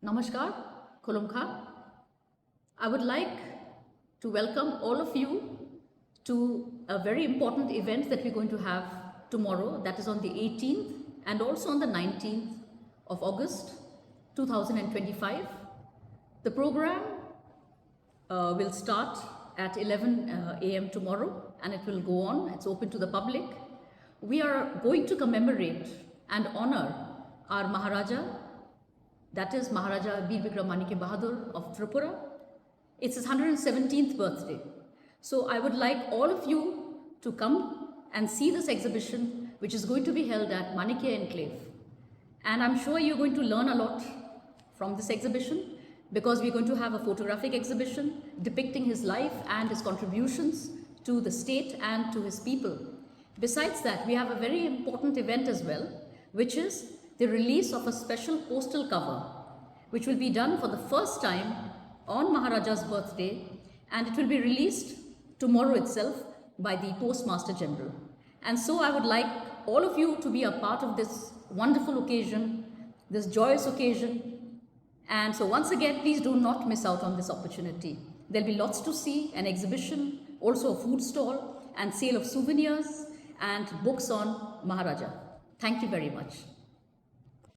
Namaskar, Khulumkha. I would like to welcome all of you to a very important event that we're going to have tomorrow, that is on the 18th and also on the 19th of August 2025. The program will start at 11 a.m. tomorrow and it will go on. It's open to the public. We are going to commemorate and honor our Maharaja, that is Maharaja Bikram of Tripura. It's his 117th birthday. So I would like all of you to come and see this exhibition, which is going to be held at Manikyani Enclave. And I'm sure you're going to learn a lot from this exhibition, because we're going to have a photographic exhibition depicting his life and his contributions to the state and to his people. Besides that, we have a very important event as well, which is the release of a special postal cover, which will be done for the first time on Maharaja's birthday, and it will be released tomorrow itself by the Postmaster General. And so I would like all of you to be a part of this wonderful occasion, this joyous occasion. And so once again, please do not miss out on this opportunity. There'll be lots to see, an exhibition, also a food stall, and sale of souvenirs and books on Maharaja. Thank you very much.